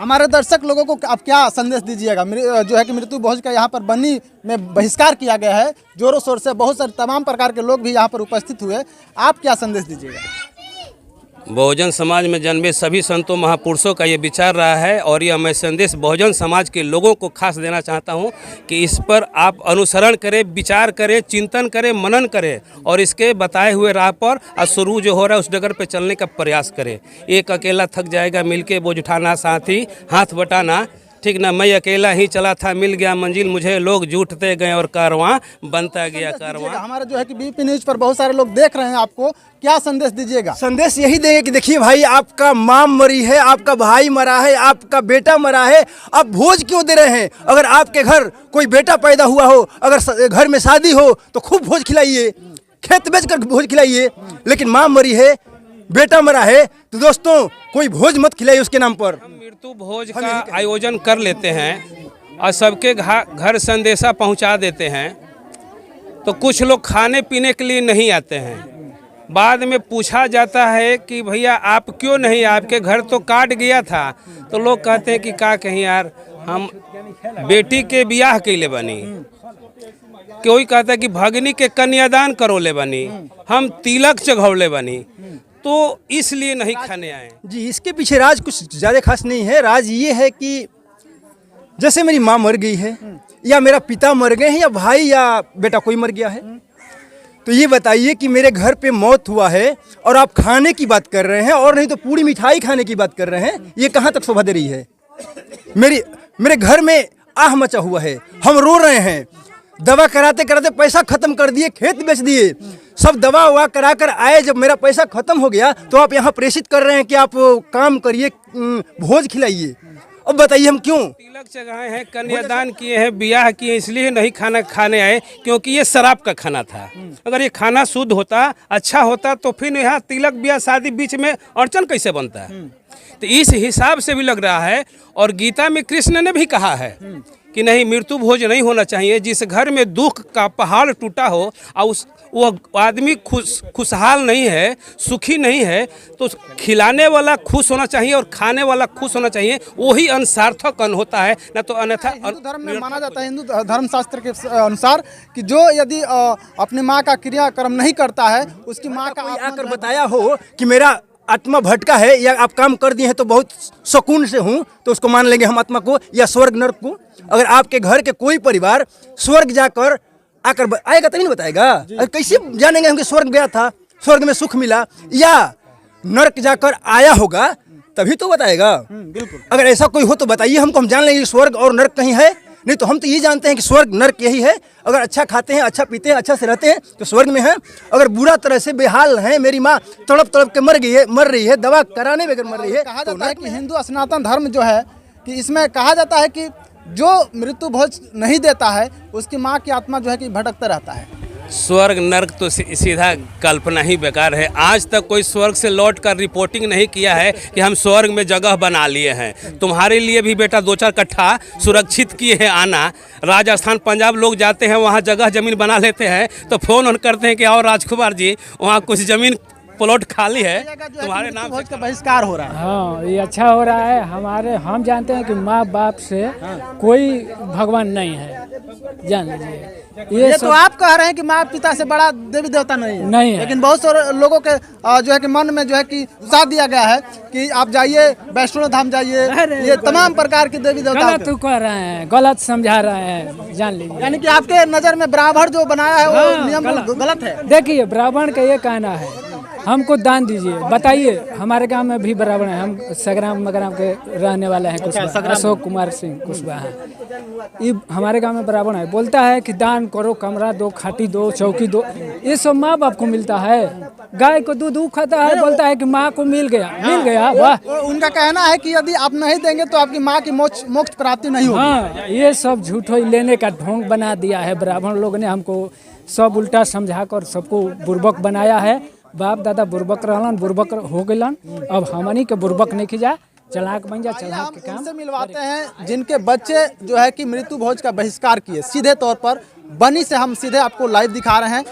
हमारे दर्शक लोगों को आप क्या संदेश दीजिएगा? जो है कि मृत्यु भोज का यहाँ पर बन्नी में बहिष्कार किया गया है जोरों शोर से, बहुत सारे तमाम प्रकार के लोग भी यहाँ पर उपस्थित हुए, आप क्या संदेश दीजिएगा? बहुजन समाज में जन्मे सभी संतों महापुरुषों का ये विचार रहा है और यह मैं संदेश बहुजन समाज के लोगों को खास देना चाहता हूँ कि इस पर आप अनुसरण करें, विचार करें, चिंतन करें, मनन करें और इसके बताए हुए राह पर शुरू जो हो रहा है उस डगर पे चलने का प्रयास करें। एक अकेला थक जाएगा मिलके बोझ उठाना, साथी हाथ बटाना, ठीक ना। मैं अकेला ही चला था, मिल गया मंजिल मुझे, लोग जुटते गए और कारवां बनता गया कारवां। हमारा जो है कि बीपी न्यूज पर बहुत सारे लोग देख रहे हैं, आपको क्या संदेश दीजिएगा? संदेश यही देंगे कि देखिए भाई, आपका माँ मरी है, आपका भाई मरा है, आपका बेटा मरा है, आप भोज क्यों दे रहे हैं? अगर आपके घर कोई बेटा पैदा हुआ हो, अगर घर में शादी हो तो खूब भोज खिलाइए, खेत बेच कर भोज खिलाइए। लेकिन माँ मरी है, बेटा मरा है तो दोस्तों कोई भोज मत खिलाइए उसके नाम पर। मृत्यु भोज का आयोजन कर लेते हैं और सबके घर संदेशा पहुंचा देते हैं, तो कुछ लोग खाने पीने के लिए नहीं आते हैं। बाद में पूछा जाता है कि भैया आप क्यों नहीं, आपके घर तो काट गया था, तो लोग कहते हैं कि का कहीं यार हम बेटी के ब्याह के लिए बनी, कोई कहता है कि भगनी के कन्यादान करो ले बनी, हम तिलक चढ़ौले बनी, तो इसलिए नहीं खाने आए। जी, इसके पीछे राज कुछ ज़्यादा खास नहीं है। राज ये है कि जैसे मेरी माँ मर गई है या मेरा पिता मर गए हैं या भाई या बेटा कोई मर गया है, तो ये बताइए कि मेरे घर पे मौत हुआ है और आप खाने की बात कर रहे हैं और नहीं तो पूरी मिठाई खाने की बात कर रहे हैं, ये कहाँ तक शोभा दे रही है? मेरे घर में आह मचा हुआ है, हम रो रहे हैं, दवा कराते कराते पैसा खत्म कर दिए, खेत बेच दिए, सब दवा ववा करा कर आए, जब मेरा पैसा खत्म हो गया तो आप यहाँ प्रेषित कर रहे हैं कि आप काम करिए, भोज खिलाइए। अब बताइए हम क्यों? तिलक चढ़ाए हैं, कन्यादान किए हैं, ब्याह किए, इसलिए नहीं खाना खाने आए क्योंकि ये शराब का खाना था। अगर ये खाना शुद्ध होता, अच्छा होता, तो फिर यहाँ तिलक ब्याह शादी बीच में अड़चन कैसे बनता है? तो इस हिसाब से भी लग रहा है। और गीता में कृष्ण ने भी कहा है कि नहीं, मृत्यु भोज नहीं होना चाहिए। जिस घर में दुख का पहाड़ टूटा हो और वो आदमी खुशहाल नहीं है, सुखी नहीं है, तो खिलाने वाला खुश होना चाहिए और खाने वाला खुश होना चाहिए, वही अन्न सार्थक अन्न होता है, न तो अन्यथा। हिंदू धर्म में माना जाता है, हिंदू धर्मशास्त्र के अनुसार कि जो यदि अपनी माँ का क्रियाक्रम नहीं करता है, उसकी माँ का आकर बताया हो कि मेरा आत्मा भटका है या आप काम कर दिए हैं तो बहुत सुकून से हूँ, तो उसको मान लेंगे हम आत्मा को या स्वर्ग नर्क को। अगर आपके घर के कोई परिवार स्वर्ग जाकर आकर आएगा तभी नहीं बताएगा। कैसे जानेंगे हम कि स्वर्ग गया था, स्वर्ग में सुख मिला, या नर्क जाकर आया होगा तभी तो बताएगा। बिल्कुल, अगर ऐसा कोई हो तो बताइए हमको, हम जान लेंगे कि स्वर्ग और नर्क कहीं है। नहीं तो हम तो ये जानते हैं कि स्वर्ग नर्क यही है। अगर अच्छा खाते हैं, अच्छा पीते हैं, अच्छा से रहते हैं तो स्वर्ग में है। अगर बुरा तरह से बेहाल हैं, मेरी माँ तड़प तड़प के मर रही है, दवा कराने बगैर मर रही है। कहा जाता है कि हिंदू सनातन धर्म जो है कि इसमें कहा जाता है कि जो मृत्यु भोज नहीं देता है उसकी माँ की आत्मा जो है कि भटकता रहता है। स्वर्ग नर्क तो सीधा कल्पना ही बेकार है। आज तक कोई स्वर्ग से लौट कर रिपोर्टिंग नहीं किया है कि हम स्वर्ग में जगह बना लिए हैं। तुम्हारे लिए भी बेटा 2-4 कट्ठा सुरक्षित किए हैं आना। राजस्थान पंजाब लोग जाते हैं, वहाँ जगह ज़मीन बना लेते हैं, तो फ़ोन ऑन करते हैं कि और राजकुमार जी वहाँ कुछ ज़मीन प्लॉट खाली है, तुम्हारे नाम भोज का बहिष्कार हो रहा है। हाँ, ये अच्छा हो रहा है। हम जानते हैं कि माँ बाप से कोई भगवान नहीं है, जान लीजिए। ये तो आप कह रहे हैं कि माँ पिता से बड़ा देवी देवता नहीं है, लेकिन बहुत सारे लोगों के जो है कि मन में जो है कि उत्साह दिया गया है कि आप जाइए वैष्णो धाम जाइए, ये तमाम प्रकार के देवी देवता। गलत कह रहे हैं, गलत समझा रहे हैं, जान लीजिए। यानी कि आपके नज़र में ब्राह्मण जो बनाया है वो नियम गलत है। देखिए, ब्राह्मण का ये कहना है हमको दान दीजिए। बताइए, हमारे गांव में भी ब्राह्मण है, हम संग्राम मगराम के रहने वाले हैं, कुशवाहा, अशोक कुमार सिंह कुशवाहा। ये हमारे गांव में ब्राह्मण है, बोलता है कि दान करो, कमरा दो, खाटी दो, चौकी दो, ये सब माँ बाप को मिलता है। गाय को दूध खाता है, बोलता है कि माँ को मिल गया। वाह, उनका कहना है कि यदि आप नहीं देंगे तो आपकी माँ की मोक्ष प्राप्ति नहीं होगी। हाँ, ये सब झूठ लेने का ढोंग बना दिया है ब्राह्मण लोग ने। हमको सब उल्टा समझा कर सबको बुर्बक बनाया है। बाप दादा बुर्बक रहलन, बुर्बक हो गलन, अब हमनी के बुर्बक नहीं खिजा, चलाक बन जा, चलाक के काम। उनसे मिलवाते हैं जिनके बच्चे जो है कि मृत्यु भोज का बहिष्कार किए। सीधे तौर पर बनी से हम सीधे आपको लाइव दिखा रहे हैं।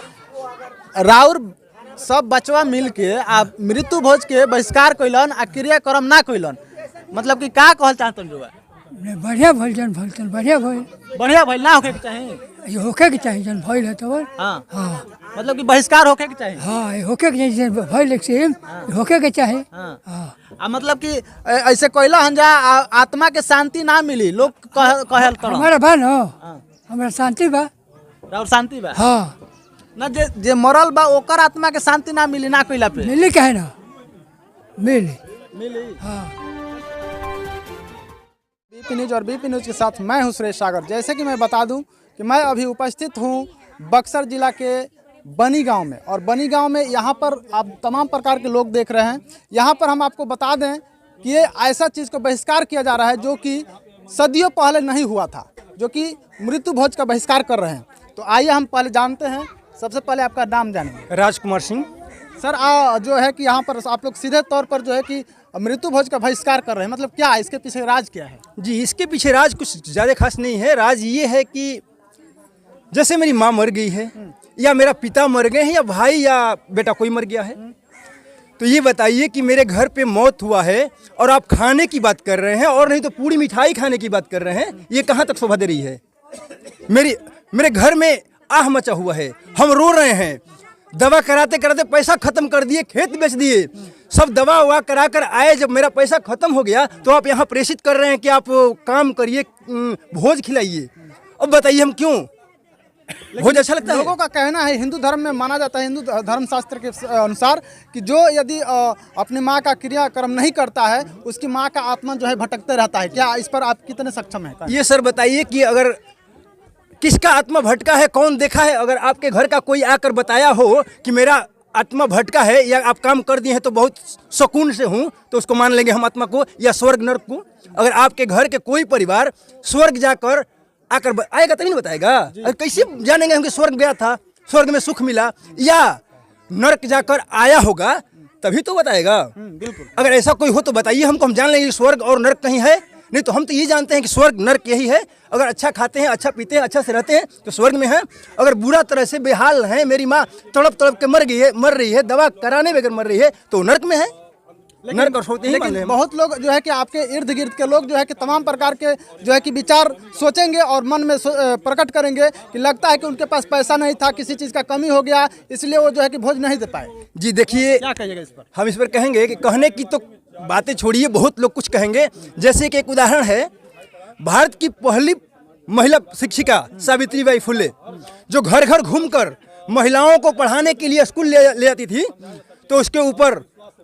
राउर सब बचवा मिल के आप मृत्यु भोज के बहिष्कार कैलन आ क्रियाक्रम ना कैलन, मतलब कि का कहल चाहतन जो है बढ़िया भइल जन भइल बढ़िया भइल बढ़िया भइल ना होके के चाही। ये होके के चाहिए जन भइल है तो हाँ हाँ मतलब कि बहिष्कार होके के चाही। हाँ ये होके के चाहिए जन भइल एक सेम होके के चाहिए हाँ। हाँ मतलब कि ऐसे कोयला हंजा आत्मा के शांति ना मिली लोग कहल तरह हमारा बा न हमारा शांति बा और शांति बा हाँ ना जे मरल बा ओकर आत्मा के शांति ना मिली ना कोयला पे मिली कहे ना मिली मिली। हाँ बीपी न्यूज और बीपी न्यूज के साथ मैं हूं सुरेश सागर। जैसे कि मैं बता दूं कि मैं अभी उपस्थित हूं बक्सर जिला के बनी गांव में और बनी गांव में यहां पर आप तमाम प्रकार के लोग देख रहे हैं। यहां पर हम आपको बता दें कि ये ऐसा चीज़ को बहिष्कार किया जा रहा है जो कि सदियों पहले नहीं हुआ था, जो कि मृत्यु भोज का बहिष्कार कर रहे हैं। तो आइए हम पहले जानते हैं, सबसे पहले आपका नाम जानेंगे। राजकुमार सिंह। सर जो है कि यहाँ पर आप लोग सीधे तौर पर जो है कि मृत्यु भोज का बहिष्कार कर रहे हैं, मतलब क्या इसके पीछे राज क्या है? जी इसके पीछे राज कुछ ज़्यादा खास नहीं है। राज ये है कि जैसे मेरी माँ मर गई है या मेरा पिता मर गए हैं या भाई या बेटा कोई मर गया है, तो ये बताइए कि मेरे घर पे मौत हुआ है और आप खाने की बात कर रहे हैं और नहीं तो पूरी मिठाई खाने की बात कर रहे हैं, ये कहाँ तक शोभा दे रही है? मेरे घर में आह मचा हुआ है, हम रो रहे हैं, दवा कराते कराते पैसा खत्म कर दिए, खेत बेच दिए, सब दवा ववा करा कर आए, जब मेरा पैसा खत्म हो गया तो आप यहाँ प्रेषित कर रहे हैं कि आप काम करिए, भोज खिलाइए। अब बताइए हम क्यों? भोज अच्छा लगता है? लोगों का कहना है, हिंदू धर्म में माना जाता है, हिंदू धर्म शास्त्र के अनुसार कि जो यदि अपनी माँ का क्रियाक्रम नहीं करता है उसकी माँ का आत्मा जो है भटकते रहता है। क्या इस पर आप कितने सक्षम हैं? ये सर बताइए कि अगर किसका आत्मा भटका है, कौन देखा है? अगर आपके घर का कोई आकर बताया हो कि मेरा आत्मा भटका है या आप काम कर दिए हैं तो बहुत सुकून से हूँ, तो उसको मान लेंगे हम आत्मा को या स्वर्ग नर्क को। अगर आपके घर के कोई परिवार स्वर्ग जाकर आकर आएगा तभी नहीं बताएगा। अगर कैसे जानेंगे हम कि स्वर्ग गया था, स्वर्ग में सुख मिला, या नर्क जाकर आया होगा तभी तो बताएगा। बिल्कुल। अगर ऐसा कोई हो तो बताइए हमको, हम जान लेंगे स्वर्ग और नर्क कहीं है। नहीं तो हम तो ये जानते हैं कि स्वर्ग नर्क यही है। अगर अच्छा खाते हैं, अच्छा पीते हैं, अच्छा से रहते हैं तो स्वर्ग में है। अगर बुरा तरह से बेहाल है, मेरी माँ तड़प तड़प के मर रही है, दवा कराने बगैर मर रही है, तो नर्क में है। नर्क और सोते लेकिन बहुत लोग जो है कि आपके इर्द गिर्द के लोग जो है कि तमाम प्रकार के जो है कि विचार सोचेंगे और मन में प्रकट करेंगे कि लगता है कि उनके पास पैसा नहीं था, किसी चीज़ का कमी हो गया, इसलिए वो जो है कि भोज नहीं दे पाए। जी देखिए, क्या कहिएगा इस पर? हम इस पर कहेंगे कि कहने की तो बातें छोड़िए, बहुत लोग कुछ कहेंगे। जैसे कि एक उदाहरण है, भारत की पहली महिला शिक्षिका सावित्रीबाई फुले, जो घर घर घूमकर महिलाओं को पढ़ाने के लिए स्कूल ले जाती थी, तो उसके ऊपर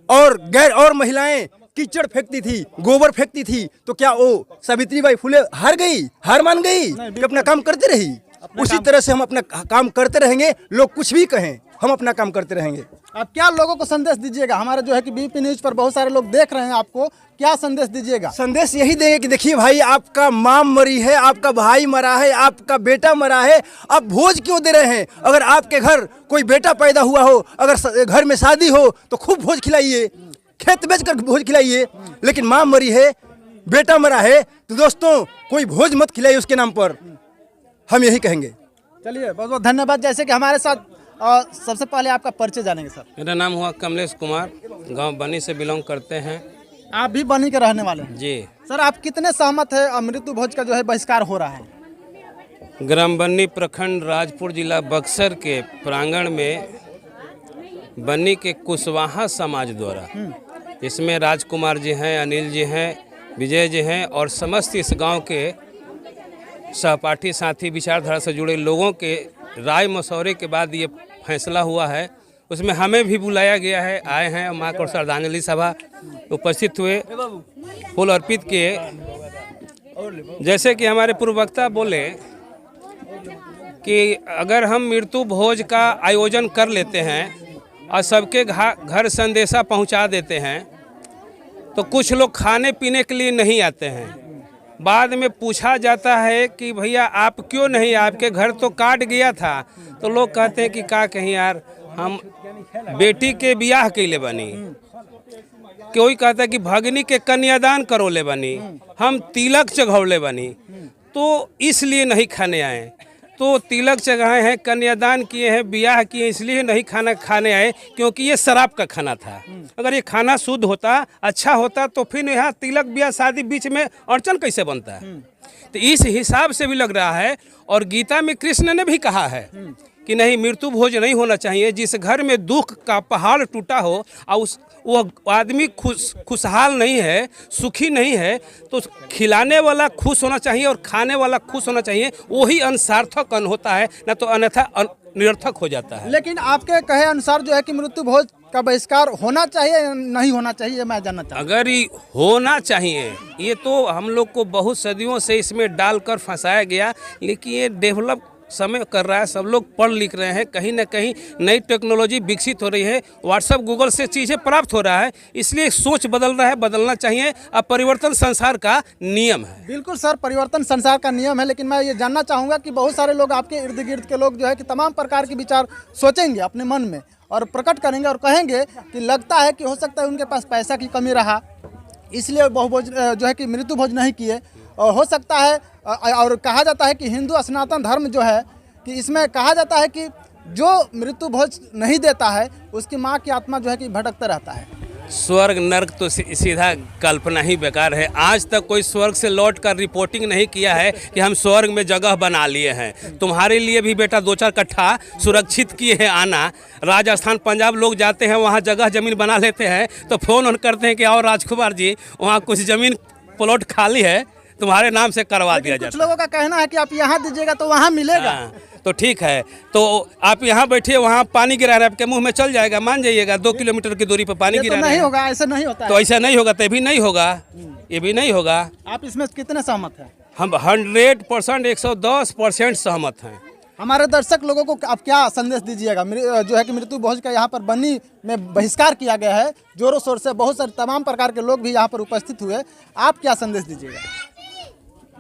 और महिलाएं कीचड़ फेंकती थी, गोबर फेंकती थी, तो क्या वो सावित्रीबाई फुले हार मान गई कि अपना काम करते रही? उसी तरह से हम अपना काम करते रहेंगे, लोग कुछ भी कहें, हम अपना काम करते रहेंगे। आप क्या लोगों को संदेश दीजिएगा? हमारे जो है कि बीपी न्यूज पर बहुत सारे लोग देख रहे हैं, आपको क्या संदेश दीजिएगा? संदेश यही देंगे कि देखिए भाई, आपका माँ मरी है, आपका भाई मरा है, आपका बेटा मरा है, आप भोज क्यों दे रहे हैं? अगर आपके घर कोई बेटा पैदा हुआ हो, अगर घर में शादी हो तो खूब भोज खिलाइए, खेत बेच कर भोज खिलाइए। लेकिन माँ मरी है, बेटा मरा है, तो दोस्तों कोई भोज मत खिलाइए उसके नाम पर, हम यही कहेंगे। चलिए, बहुत बहुत धन्यवाद। जैसे कि हमारे साथ सबसे पहले आपका परिचय जानेंगे सर। मेरा नाम हुआ कमलेश कुमार, गांव बनी से बिलोंग करते हैं। आप भी बनी के रहने वाले हैं? जी सर, आप कितने सहमत है मृत्यु भोज का जो है बहिष्कार हो रहा है? ग्राम बन्नी प्रखंड राजपुर जिला बक्सर के प्रांगण में बन्नी के कुशवाहा समाज द्वारा, इसमें राजकुमार जी हैं, अनिल जी हैं, विजय जी हैं और समस्त इस गांव के सहपाठी साथी विचारधारा से जुड़े लोगों के राय मशवरे के बाद ये फैसला हुआ है। उसमें हमें भी बुलाया गया है, आए हैं, माँ को श्रद्धांजलि सभा उपस्थित हुए, फूल अर्पित किए। जैसे कि हमारे पूर्व वक्ता बोले कि अगर हम मृत्यु भोज का आयोजन कर लेते हैं और सबके घर संदेशा पहुंचा देते हैं, तो कुछ लोग खाने पीने के लिए नहीं आते हैं। बाद में पूछा जाता है कि भैया आप क्यों नहीं, आपके घर तो काट गया था, तो लोग कहते हैं कि का कहीं यार, हम बेटी के ब्याह कैले बनी, कोई कहता है कि भगनी के कन्यादान करो ले बनी, हम तिलक चढ़ौले बनी, तो इसलिए नहीं खाने आए। तो तिलक चढ़ाए हैं, कन्यादान किए हैं, ब्याह किए, इसलिए नहीं खाना खाने आए क्योंकि ये शराब का खाना था। अगर ये खाना शुद्ध होता, अच्छा होता, तो फिर यहाँ तिलक ब्याह शादी बीच में अड़चन कैसे बनता है। तो इस हिसाब से भी लग रहा है। और गीता में कृष्ण ने भी कहा है कि नहीं, मृत्यु भोज नहीं होना चाहिए। जिस घर में दुख का पहाड़ टूटा हो और वो आदमी खुशहाल नहीं है, सुखी नहीं है, तो खिलाने वाला खुश होना चाहिए और खाने वाला खुश होना चाहिए। वही अनसार्थक अन्न होता है, ना तो अन्यथा निरर्थक हो जाता है। लेकिन आपके कहे अनुसार जो है कि मृत्यु भोज का बहिष्कार होना चाहिए या नहीं होना चाहिए, मैं जानना चाहता हूं। अगर ये होना चाहिए, ये तो हम लोग को बहुत सदियों से इसमें डालकर फंसाया गया, लेकिन ये डेवलप समय कर रहा है, सब लोग पढ़ लिख रहे हैं, कहीं ना कहीं नई टेक्नोलॉजी विकसित हो रही है, व्हाट्सएप गूगल से चीज़ें प्राप्त हो रहा है, इसलिए सोच बदल रहा है, बदलना चाहिए। अब परिवर्तन संसार का नियम है। बिल्कुल सर, परिवर्तन संसार का नियम है। लेकिन मैं ये जानना चाहूँगा कि बहुत सारे लोग आपके इर्द गिर्द के लोग जो है कि तमाम प्रकार के विचार सोचेंगे अपने मन में और प्रकट करेंगे और कहेंगे कि लगता है कि हो सकता है उनके पास पैसा की कमी रहा, इसलिए बहुभोज जो है कि मृत्यु भोज नहीं किए। और हो सकता है, और कहा जाता है कि हिंदू सनातन धर्म जो है कि इसमें कहा जाता है कि जो मृत्यु भोज नहीं देता है उसकी माँ की आत्मा जो है कि भटकता रहता है। स्वर्ग नर्क तो सीधा कल्पना ही बेकार है। आज तक कोई स्वर्ग से लौट कर रिपोर्टिंग नहीं किया है कि हम स्वर्ग में जगह बना लिए हैं। तुम्हारे लिए भी बेटा 2-4 कट्ठा सुरक्षित किए हैं आना। राजस्थान पंजाब लोग जाते हैं, वहाँ जगह ज़मीन बना लेते हैं, तो फ़ोन करते हैं कि आओ राजकुमार जी, वहाँ कुछ ज़मीन प्लॉट खाली है, तुम्हारे नाम से करवा दिया जाता है। कुछ लोगों का कहना है कि आप यहाँ दीजिएगा तो वहाँ मिलेगा। तो ठीक है, तो आप यहाँ बैठिए, वहाँ पानी गिरा रहा है, आपके मुंह में चल जाएगा, मान जाइएगा। 2 किलोमीटर की दूरी पर पानी गिरा रहा है। नहीं होगा, ऐसा नहीं होता है। तो ऐसा नहीं होगा, तो भी नहीं होगा, ये भी नहीं होगा। आप इसमें कितने सहमत हैं? हम 100%, 110% सहमत हैं। हमारे दर्शक लोगों को आप क्या संदेश दीजिएगा? जो है कि मृत्यु भोज का यहाँ पर बनी में बहिष्कार किया गया है, जोरों शोर से, बहुत सारे तमाम प्रकार के लोग भी यहाँ पर उपस्थित हुए, आप क्या संदेश दीजिएगा?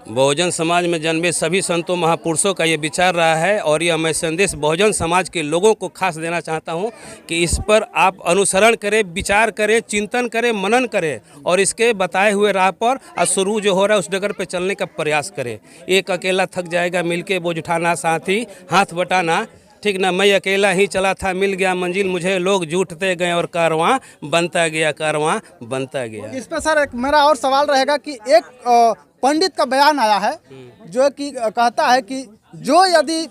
बहुजन समाज में जन्मे सभी संतों महापुरुषों का ये विचार रहा है और यह मैं संदेश बहुजन समाज के लोगों को खास देना चाहता हूँ कि इस पर आप अनुसरण करें, विचार करें, चिंतन करें, मनन करें और इसके बताए हुए राह पर शुरू जो हो रहा है उस डगर पे चलने का प्रयास करें। एक अकेला थक जाएगा, मिलके बोझ उठाना, साथी हाथ बटाना, ठीक ना। मैं अकेला ही चला था, मिल गया मंजिल मुझे, लोग जुटते गए और कारवां बनता गया, कारवां बनता गया। इस पर सर एक मेरा और सवाल रहेगा कि एक पंडित का बयान आया है जो कि कहता है कि जो यदि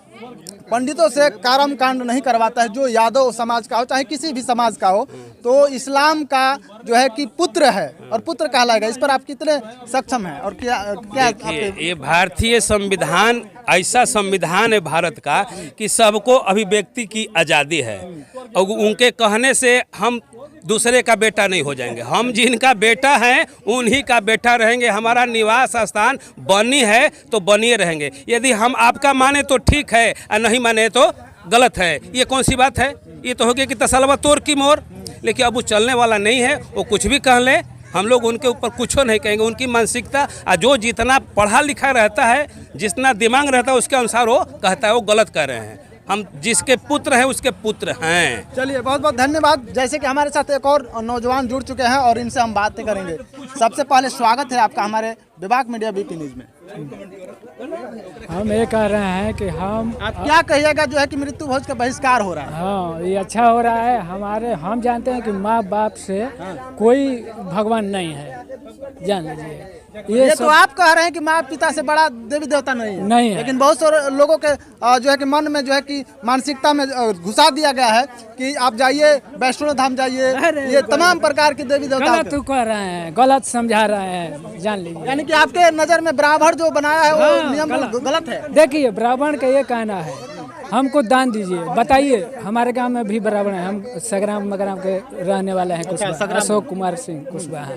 पंडितों से कर्म कांड नहीं करवाता है, जो यादव समाज का हो चाहे किसी भी समाज का हो, तो इस्लाम का जो है कि पुत्र है और पुत्र कहलाएगा। इस पर आप कितने सक्षम हैं और क्या ये भारतीय संविधान ऐसा संविधान है भारत का कि सबको अभिव्यक्ति की आज़ादी है और उनके कहने से हम दूसरे का बेटा नहीं हो जाएंगे। हम जिनका बेटा हैं उन्हीं का बेटा रहेंगे। हमारा निवास स्थान बनी है तो बनिए रहेंगे। यदि हम आपका माने तो ठीक है और नहीं माने तो गलत है। ये कौन सी बात है? ये तो हो गया कि तसलवा तोड़ की मोर। लेकिन अब वो चलने वाला नहीं है, वो कुछ भी कह ले, हम लोग उनके ऊपर कुछ नहीं कहेंगे। उनकी मानसिकता जो जितना पढ़ा लिखा रहता है, जितना दिमाग रहता है उसके अनुसार वो कहता है, वो गलत कह रहे हैं। हम जिसके पुत्र हैं उसके पुत्र हैं। चलिए, बहुत बहुत धन्यवाद। जैसे कि हमारे साथ एक और नौजवान जुड़ चुके हैं और इनसे हम बातें करेंगे। सबसे पहले स्वागत है आपका हमारे विभाग मीडिया बीपी न्यूज में। हम ये कह रहे हैं कि आप क्या कहिएगा जो है कि मृत्यु भोज का बहिष्कार हो रहा है? हाँ, ये अच्छा हो रहा है। हम जानते हैं कि माँ बाप से कोई भगवान नहीं है, जान लीजिए। ये तो आप कह रहे हैं कि माँ पिता से बड़ा देवी देवता नहीं है। लेकिन बहुत सारे लोगों के जो है कि मन में जो है कि मानसिकता में घुसा दिया गया है कि आप जाइए वैष्णो धाम जाइए, ये तमाम प्रकार के देवी देवता। गलत कह रहे हैं, गलत समझा रहे हैं, जान लीजिए। यानी कि आपके नज़र में ब्राह्मण जो बनाया है वो नियम गलत है। देखिए, ब्राह्मण का ये कहना है, हमको दान दीजिए। बताइए, हमारे गांव में भी ब्राह्मण है, हम सगराम मगराम के रहने वाले हैं, कुशवाहा, अशोक कुमार सिंह कुशवाहा।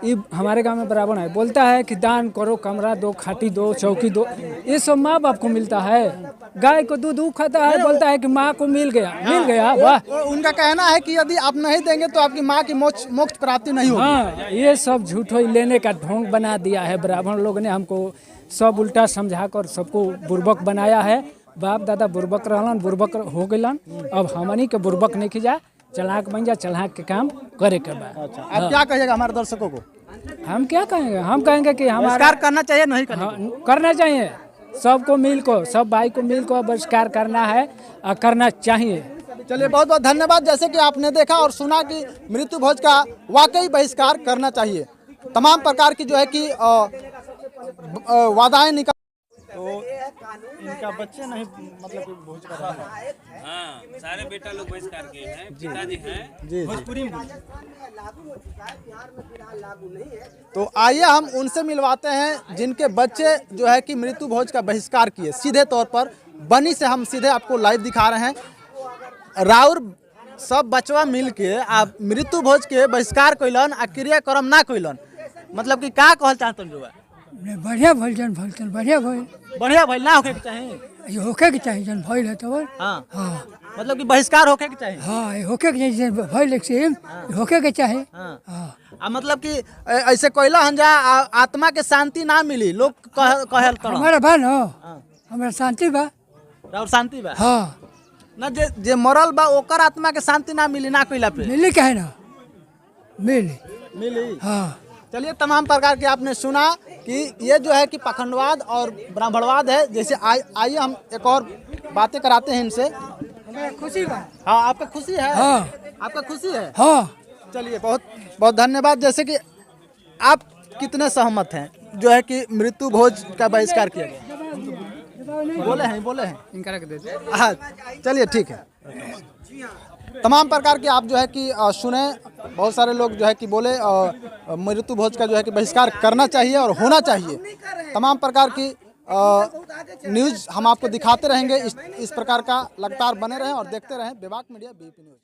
ये हमारे गांव में ब्राह्मण है, बोलता है कि दान करो, कमरा दो, खाटी दो, चौकी दो। ये सब माँ बाप को मिलता है। गाय को दूध खाता है, बोलता है कि माँ को मिल गया। वाह, उनका कहना है कि यदि आप नहीं देंगे तो आपकी माँ की मोक्ष प्राप्ति नहीं होगी। हाँ, ये सब झूठ लेने का ढोंग बना दिया है ब्राह्मण लोग ने। हमको सब उल्टा समझा कर सबको बुर्बक बनाया है। बाप दादा बुर्बक रहलन, बुर्बक हो गलन। अब हमनी के बुर्बक नहीं खिजा, चलाक बन जा, चलाक के काम करे के बाद। आप क्या कहिएगा हमारे दर्शकों को? हम क्या कहेंगे? हम कहेंगे कि हमारा करना चाहिए, नहीं करना करना चाहिए। सबको मिल को, सब भाई को मिल को बहिष्कार करना है और करना चाहिए। चलिए बहुत बहुत धन्यवाद। जैसे कि आपने देखा और सुना कि मृत्यु भोज का वाकई बहिष्कार करना चाहिए। तमाम प्रकार की जो है कि वादाएं निकाल, तो इनका बच्चे नहीं मतलब कि भोज कर रहे हैं। हाँ, सारे बेटा लोग बहिष्कार किए हैं, पिताजी हैं जी भोजपुरी में तो आइए हम उनसे मिलवाते हैं जिनके बच्चे जो है कि मृत्यु भोज का बहिष्कार किए। सीधे तौर पर बनी से हम सीधे आपको लाइव दिखा रहे हैं। राउर सब बचवा मिल के आप मृत्यु भोज के बहिष्कार कैलन आ क्रियाक्रम ना कैलन, मतलब कि का कहल चाहतन जो बढ़िया भइल जन भइल बढ़िया भइल, बढ़िया भइल ना होके के चाही। ये होके के चाहिए जन भइल है तो हाँ हाँ मतलब कि बहिष्कार होके के चाही। हाँ ये होके के चाहिए जन भइल से होके के चाहिए। हाँ हाँ आ मतलब कि ऐसे कैला हन जा आत्मा के शांति ना मिली, लोग कहल तरह हमारा बा न, हमारा शांति बा। राउर शांति बा हाँ ना, जे मरल बा ओकर आत्मा के शांति ना मिली ना कैला पे मिली काहे ना मिली। मिली। हाँ चलिए तमाम प्रकार के आपने सुना कि ये जो है कि पाखंडवाद और ब्राह्मणवाद है। जैसे आइए हम एक और बातें कराते हैं इनसे। खुशी बा। हाँ आपका खुशी है? हाँ आपका खुशी है? हाँ चलिए बहुत बहुत धन्यवाद। जैसे कि आप कितने सहमत हैं जो है कि मृत्यु भोज का बहिष्कार किया गया? बोले हैं हाँ चलिए ठीक है। तमाम प्रकार के आप जो है कि सुने, बहुत सारे लोग जो है कि बोले मृत्यु भोज का जो है कि बहिष्कार करना चाहिए और होना चाहिए। तमाम प्रकार की न्यूज़ हम आपको दिखाते रहेंगे। इस प्रकार का लगातार बने रहें और देखते रहें विभाग मीडिया बीपी न्यूज़।